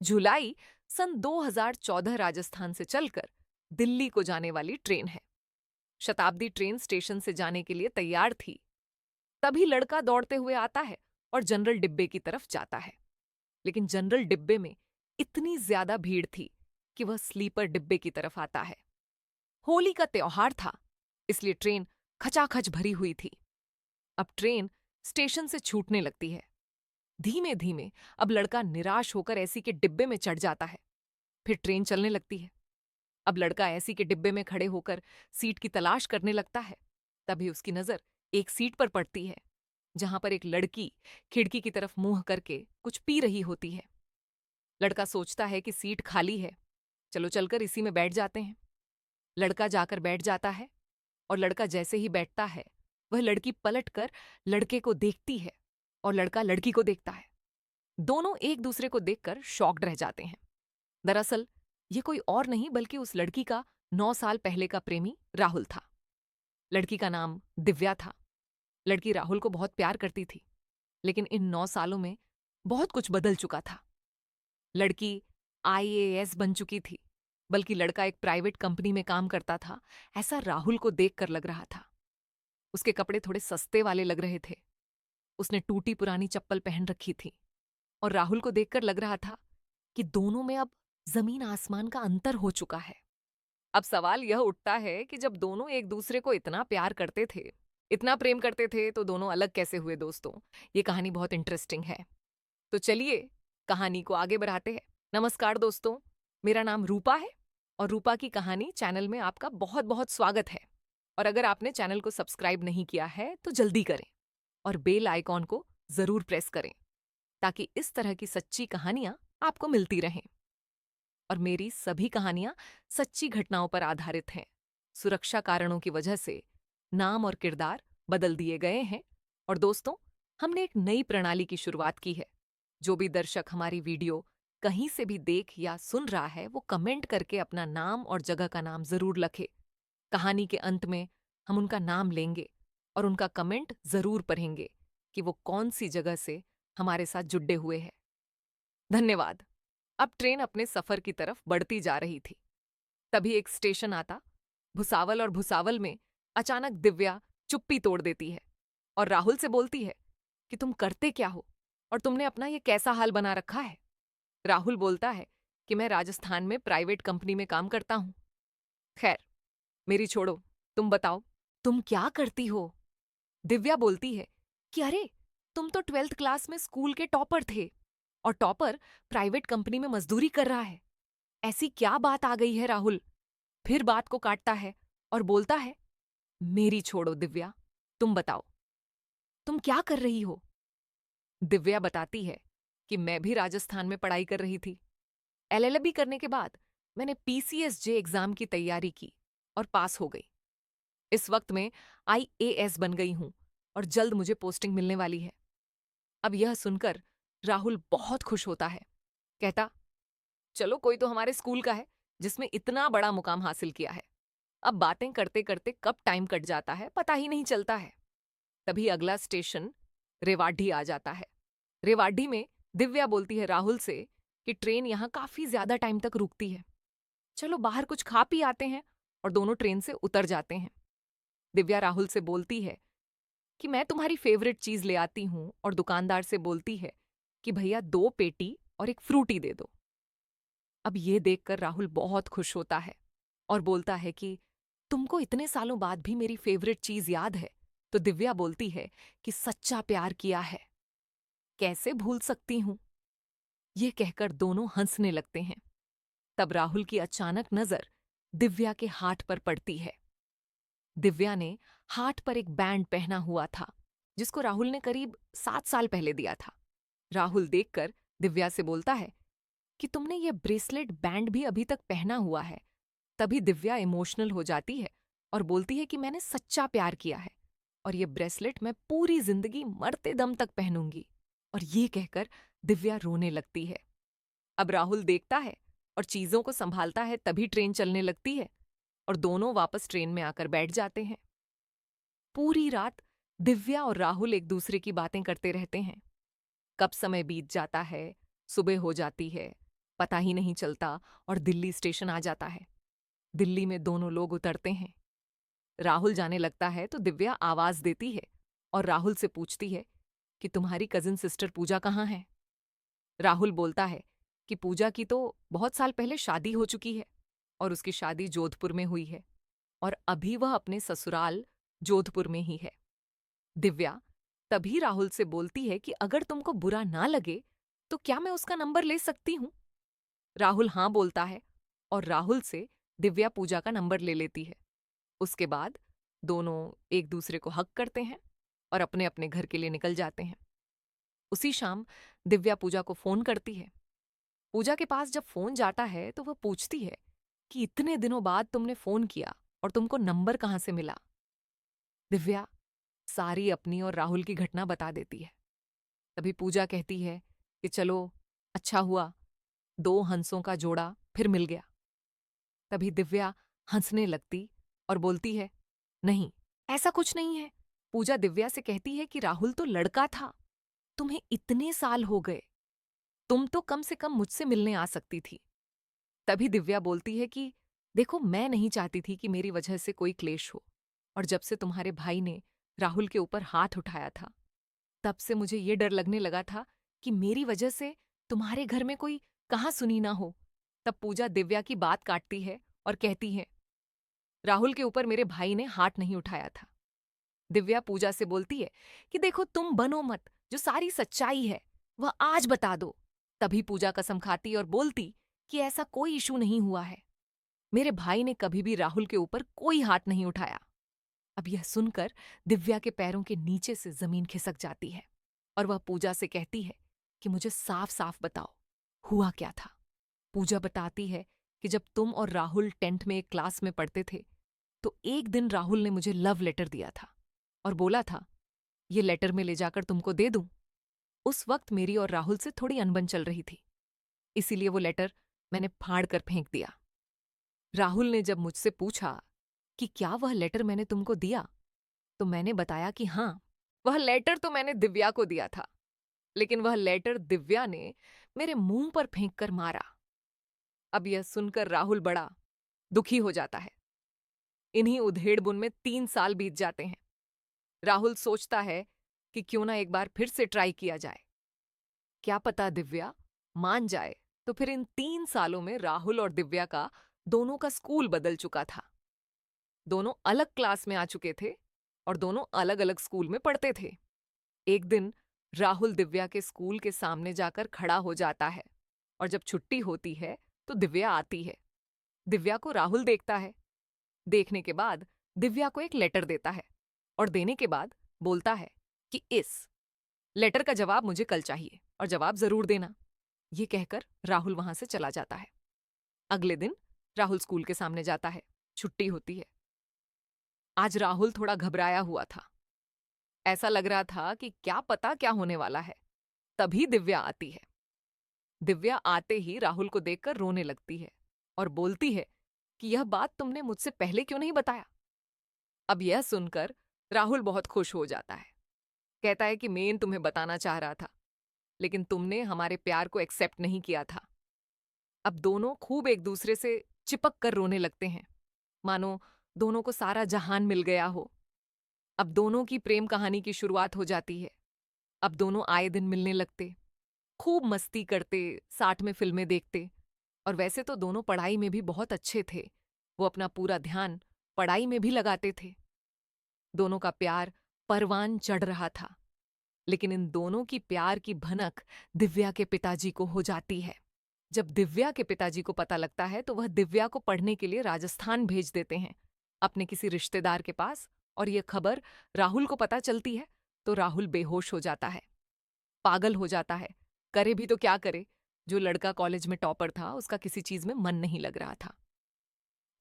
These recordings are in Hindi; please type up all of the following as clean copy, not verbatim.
जुलाई सन 2014 राजस्थान से चलकर दिल्ली को जाने वाली ट्रेन है। शताब्दी ट्रेन स्टेशन से जाने के लिए तैयार थी। तभी लड़का दौड़ते हुए आता है और जनरल डिब्बे की तरफ जाता है। लेकिन जनरल डिब्बे में इतनी ज्यादा भीड़ थी कि वह स्लीपर डिब्बे की तरफ आता है। होली का त्योहार था, इसलिए ट्रेन खचाखच भरी हुई थी। अब ट्रेन स्टेशन से छूटने लगती है। धीमे धीमे अब लड़का निराश होकर एसी के डिब्बे में चढ़ जाता है। फिर ट्रेन चलने लगती है। अब लड़का एसी के डिब्बे में खड़े होकर सीट की तलाश करने लगता है। तभी उसकी नजर एक सीट पर पड़ती है, जहां पर एक लड़की खिड़की की तरफ मुंह करके कुछ पी रही होती है। लड़का सोचता है कि सीट खाली है, चलो चलकर इसी में बैठ जाते हैं। लड़का जाकर बैठ जाता है और लड़का जैसे ही बैठता है, वह लड़की पलट कर लड़के को देखती है और लड़का लड़की को देखता है। दोनों एक दूसरे को देखकर शॉक्ड रह जाते हैं। दरअसल ये कोई और नहीं बल्कि उस लड़की का 9 साल पहले का प्रेमी राहुल था। लड़की का नाम दिव्या था। लड़की राहुल को बहुत प्यार करती थी, लेकिन इन 9 सालों में बहुत कुछ बदल चुका था। लड़की आईएएस बन चुकी थी, बल्कि लड़का एक प्राइवेट कंपनी में काम करता था, ऐसा राहुल को देखकर लग रहा था। उसके कपड़े थोड़े सस्ते वाले लग रहे थे। उसने टूटी पुरानी चप्पल पहन रखी थी और राहुल को देखकर लग रहा था कि दोनों में अब जमीन आसमान का अंतर हो चुका है। अब सवाल यह उठता है कि जब दोनों एक दूसरे को इतना प्यार करते थे, इतना प्रेम करते थे, तो दोनों अलग कैसे हुए दोस्तों? ये कहानी बहुत इंटरेस्टिंग है। तो चलिए कहानी को आगे बढ़ाते हैं। नमस्कार दोस्तों, मेरा नाम रूपा है और रूपा की कहानी चैनल में आपका बहुत बहुत स्वागत है। और अगर आपने चैनल को सब्सक्राइब नहीं किया है तो जल्दी करें और बेल आइकॉन को जरूर प्रेस करें, ताकि इस तरह की सच्ची कहानियां आपको मिलती रहें। और मेरी सभी कहानियां सच्ची घटनाओं पर आधारित हैं। सुरक्षा कारणों की वजह से नाम और किरदार बदल दिए गए हैं। और दोस्तों, हमने एक नई प्रणाली की शुरुआत की है। जो भी दर्शक हमारी वीडियो कहीं से भी देख या सुन रहा है, वो कमेंट करके अपना नाम और जगह का नाम जरूर लिखे। कहानी के अंत में हम उनका नाम लेंगे और उनका कमेंट जरूर पढ़ेंगे कि वो कौन सी जगह से हमारे साथ जुड़े हुए हैं। धन्यवाद। अब ट्रेन अपने सफर की तरफ बढ़ती जा रही थी। तभी एक स्टेशन आता। भुसावल, और भुसावल में अचानक दिव्या चुप्पी तोड़ देती है और राहुल से बोलती है कि तुम करते क्या हो और तुमने अपना ये कैसा हाल बना रखा है। राहुल बोलता है कि मैं राजस्थान में प्राइवेट कंपनी में काम करता हूं। खैर, मेरी छोड़ो, तुम बताओ, तुम क्या करती हो? दिव्या बोलती है कि अरे, तुम तो 12th क्लास में स्कूल के टॉपर थे और टॉपर प्राइवेट कंपनी में मजदूरी कर रहा है। ऐसी क्या बात आ गई है? राहुल फिर बात को काटता है और बोलता है, मेरी छोड़ो दिव्या, तुम बताओ, तुम क्या कर रही हो? दिव्या बताती है कि मैं भी राजस्थान में पढ़ाई कर रही थी। एलएलबी करने के बाद मैंने पीसीएसजे एग्जाम की तैयारी की और पास हो गई। इस वक्त मैं आईएएस बन गई हूं और जल्द मुझे पोस्टिंग मिलने वाली है। अब यह सुनकर राहुल बहुत खुश होता है। कहता, चलो, कोई तो हमारे स्कूल का है जिसमें इतना बड़ा मुकाम हासिल किया है। अब बातें करते करते कब टाइम कट जाता है पता ही नहीं चलता है। तभी अगला स्टेशन रेवाड़ी आ जाता है। रेवाड़ी में दिव्या बोलती है राहुल से कि ट्रेन यहाँ काफी ज्यादा टाइम तक रुकती है, चलो बाहर कुछ खा पी आते हैं, और दोनों ट्रेन से उतर जाते हैं। दिव्या राहुल से बोलती है कि मैं तुम्हारी फेवरेट चीज ले आती हूँ, और दुकानदार से बोलती है कि भैया 2 पेटी और एक फ्रूटी दे दो। अब ये देखकर राहुल बहुत खुश होता है और बोलता है कि तुमको इतने सालों बाद भी मेरी फेवरेट चीज याद है। तो दिव्या बोलती है कि सच्चा प्यार किया है, कैसे भूल सकती हूं। ये कहकर दोनों हंसने लगते हैं। तब राहुल की अचानक नजर दिव्या के हाथ पर पड़ती है। दिव्या ने हाथ पर एक बैंड पहना हुआ था, जिसको राहुल ने करीब 7 साल पहले दिया था। राहुल देखकर दिव्या से बोलता है कि तुमने ये ब्रेसलेट बैंड भी अभी तक पहना हुआ है। तभी दिव्या इमोशनल हो जाती है और बोलती है कि मैंने सच्चा प्यार किया है और ये ब्रेसलेट मैं पूरी जिंदगी मरते दम तक पहनूंगी। और ये कहकर दिव्या रोने लगती है। अब राहुल देखता है और चीजों को संभालता है। तभी ट्रेन चलने लगती है और दोनों वापस ट्रेन में आकर बैठ जाते हैं। पूरी रात दिव्या और राहुल एक दूसरे की बातें करते रहते हैं। कब समय बीत जाता है, सुबह हो जाती है पता ही नहीं चलता और दिल्ली स्टेशन आ जाता है। दिल्ली में दोनों लोग उतरते हैं। राहुल जाने लगता है तो दिव्या आवाज देती है और राहुल से पूछती है कि तुम्हारी कजिन सिस्टर पूजा कहाँ है। राहुल बोलता है कि पूजा की तो बहुत साल पहले शादी हो चुकी है और उसकी शादी जोधपुर में हुई है और अभी वह अपने ससुराल जोधपुर में ही है। दिव्या तभी राहुल से बोलती है कि अगर तुमको बुरा ना लगे तो क्या मैं उसका नंबर ले सकती हूं। राहुल हाँ बोलता है और राहुल से दिव्या पूजा का नंबर ले लेती है। उसके बाद दोनों एक दूसरे को हक करते हैं और अपने अपने घर के लिए निकल जाते हैं। उसी शाम दिव्या पूजा को फोन करती है। पूजा के पास जब फोन जाता है तो वह पूछती है कि इतने दिनों बाद तुमने फोन किया और तुमको नंबर कहाँ से मिला। दिव्या सारी अपनी और राहुल की घटना बता देती है। तभी पूजा कहती है कि चलो अच्छा हुआ, दो हंसों का जोड़ा फिर मिल गया। तभी दिव्या हंसने लगती और बोलती है, नहीं ऐसा कुछ नहीं है। पूजा दिव्या से कहती है कि राहुल तो लड़का था, तुम्हें इतने साल हो गए, तुम तो कम से कम मुझसे मिलने आ सकती थी। तभी दिव्या बोलती है कि देखो मैं नहीं चाहती थी कि मेरी वजह से कोई क्लेश हो, और जब से तुम्हारे भाई ने राहुल के ऊपर हाथ उठाया था तब से मुझे ये डर लगने लगा था कि मेरी वजह से तुम्हारे घर में कोई कहाँ सुनी ना हो। तब पूजा दिव्या की बात काटती है और कहती है, राहुल के ऊपर मेरे भाई ने हाथ नहीं उठाया था। दिव्या पूजा से बोलती है कि देखो तुम बनो मत, जो सारी सच्चाई है वह आज बता दो। तभी पूजा कसम खाती और बोलती कि ऐसा कोई इशू नहीं हुआ है, मेरे भाई ने कभी भी राहुल के ऊपर कोई हाथ नहीं उठाया। अब यह सुनकर दिव्या के पैरों के नीचे से जमीन खिसक जाती है और वह पूजा से कहती है कि मुझे साफ साफ बताओ हुआ क्या था। पूजा बताती है कि जब तुम और राहुल टेंथ में एक क्लास में पढ़ते थे तो एक दिन राहुल ने मुझे लव लेटर दिया था और बोला था ये लेटर मैं ले जाकर तुमको दे दूं। उस वक्त मेरी और राहुल से थोड़ी अनबन चल रही थी, इसीलिए वो लेटर मैंने फाड़ कर फेंक दिया। राहुल ने जब मुझसे पूछा कि क्या वह लेटर मैंने तुमको दिया, तो मैंने बताया कि हाँ, वह लेटर तो मैंने दिव्या को दिया था, लेकिन वह लेटर दिव्या ने मेरे मुंह पर फेंक कर मारा। अब यह सुनकर राहुल बड़ा दुखी हो जाता है। इन्हीं उधेड़बुन में 3 साल बीत जाते हैं। राहुल सोचता है कि क्यों ना एक बार फिर से ट्राई किया जाए, क्या पता दिव्या मान जाए। तो फिर इन 3 सालों में राहुल और दिव्या का दोनों का स्कूल बदल चुका था। दोनों अलग क्लास में आ चुके थे और दोनों अलग अलग स्कूल में पढ़ते थे। एक दिन राहुल दिव्या के स्कूल के सामने जाकर खड़ा हो जाता है और जब छुट्टी होती है तो दिव्या आती है। दिव्या को राहुल देखता है। देखने के बाद दिव्या को एक लेटर देता है और देने के बाद बोलता है कि इस लेटर का जवाब मुझे कल चाहिए और जवाब जरूर देना। ये कहकर राहुल वहां से चला जाता है। अगले दिन राहुल स्कूल के सामने जाता है। छुट्टी होती है। आज राहुल थोड़ा घबराया हुआ था। ऐसा लग रहा था कि क्या पता क्या होने वाला है। तभी दिव्या आती है। दिव्या आते ही राहुल को देखकर रोने लगती है और बोलती है कि यह बात तुमने मुझसे पहले क्यों नहीं बताया। अब यह सुनकर राहुल बहुत खुश हो जाता है। कहता है कि मैं तुम्हें बताना चाह रहा था, लेकिन तुमने हमारे प्यार को एक्सेप्ट नहीं किया था। अब दोनों खूब एक दूसरे से चिपक कर रोने लगते हैं, मानो दोनों को सारा जहान मिल गया हो। अब दोनों की प्रेम कहानी की शुरुआत हो जाती है। अब दोनों आए दिन मिलने लगते, खूब मस्ती करते, साथ में फिल्में देखते। और वैसे तो दोनों पढ़ाई में भी बहुत अच्छे थे। वो अपना पूरा ध्यान पढ़ाई में भी लगाते थे। दोनों का प्यार परवान चढ़ रहा था। लेकिन इन दोनों की प्यार की भनक दिव्या के पिताजी को हो जाती है। जब दिव्या के पिताजी को पता लगता है तो वह दिव्या को पढ़ने के लिए राजस्थान भेज देते हैं, अपने किसी रिश्तेदार के पास। और यह खबर राहुल को पता चलती है तो राहुल बेहोश हो जाता है, पागल हो जाता है। करे भी तो क्या करे, जो लड़का कॉलेज में टॉपर था उसका किसी चीज में मन नहीं लग रहा था।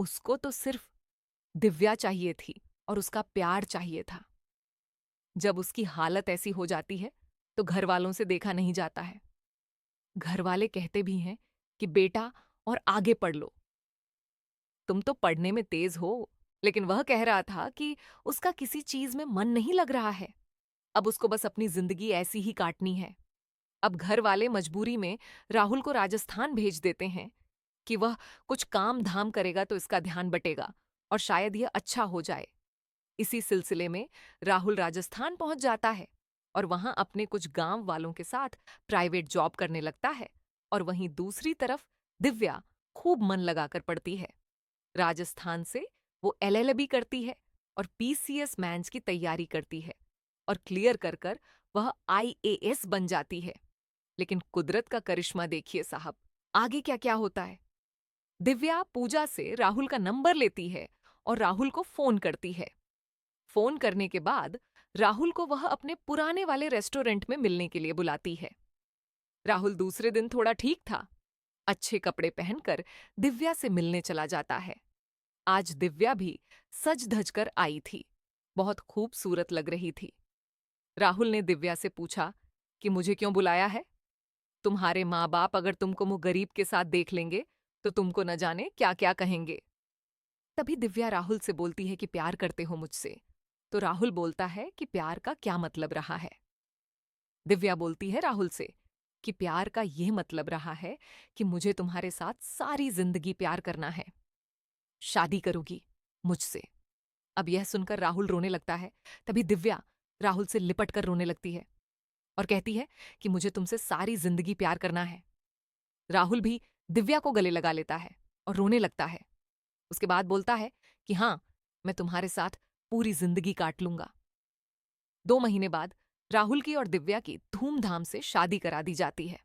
उसको तो सिर्फ दिव्या चाहिए थी और उसका प्यार चाहिए था। जब उसकी हालत ऐसी हो जाती है तो घर वालों से देखा नहीं जाता है। घर वाले कहते भी हैं कि बेटा और आगे पढ़ लो, तुम तो पढ़ने में तेज हो। लेकिन वह कह रहा था कि उसका किसी चीज में मन नहीं लग रहा है। अब उसको बस अपनी जिंदगी ऐसी ही काटनी है। अब घर वाले मजबूरी में राहुल को राजस्थान भेज देते हैं कि वह कुछ काम धाम करेगा तो इसका ध्यान बटेगा और शायद यह अच्छा हो जाए। इसी सिलसिले में राहुल राजस्थान पहुंच जाता है और वहां अपने कुछ गांव वालों के साथ प्राइवेट जॉब करने लगता है और वहीं दूसरी तरफ दिव्या खूब मन लगाकर पढ़ती है। राजस्थान से वो एलएलबी करती है और पीसीएस मेंस की तैयारी करती है और क्लियर कर कर वह आईएएस बन जाती है। लेकिन कुदरत का करिश्मा देखिए साहब, आगे क्या क्या होता है। दिव्या पूजा से राहुल का नंबर लेती है और राहुल को फोन करती है। फोन करने के बाद राहुल को वह अपने पुराने वाले रेस्टोरेंट में मिलने के लिए बुलाती है। राहुल दूसरे दिन थोड़ा ठीक था, अच्छे कपड़े पहनकर दिव्या से मिलने चला जाता है। आज दिव्या भी सज धज कर आई थी, बहुत खूबसूरत लग रही थी। राहुल ने दिव्या से पूछा कि मुझे क्यों बुलाया है? तुम्हारे माँ बाप अगर तुमको मुँह गरीब के साथ देख लेंगे तो तुमको न जाने क्या क्या कहेंगे। तभी दिव्या राहुल से बोलती है कि प्यार करते हो मुझसे। तो राहुल बोलता है कि प्यार का क्या मतलब रहा है। दिव्या बोलती है राहुल से कि प्यार का यह मतलब रहा है कि मुझे तुम्हारे साथ सारी जिंदगी प्यार करना है, शादी करोगी मुझसे। अब यह सुनकर राहुल रोने लगता है। तभी दिव्या राहुल से लिपट कर रोने लगती है और कहती है कि मुझे तुमसे सारी जिंदगी प्यार करना है। राहुल भी दिव्या को गले लगा लेता है और रोने लगता है। उसके बाद बोलता है कि हाँ, मैं तुम्हारे साथ पूरी जिंदगी काट लूंगा। 2 महीने बाद राहुल की और दिव्या की धूमधाम से शादी करा दी जाती है।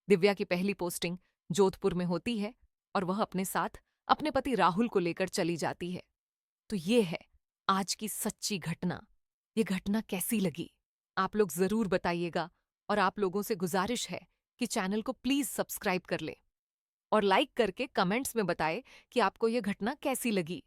दिव्या की पहली पोस्टिंग जोधपुर में होती है और वह अपने साथ अपने पति राहुल को लेकर चली जाती है। तो ये है आज की सच्ची घटना। ये घटना कैसी लगी आप लोग जरूर बताइएगा और आप लोगों से गुजारिश है कि चैनल को प्लीज सब्सक्राइब कर ले और लाइक करके कमेंट्स में बताएं कि आपको यह घटना कैसी लगी।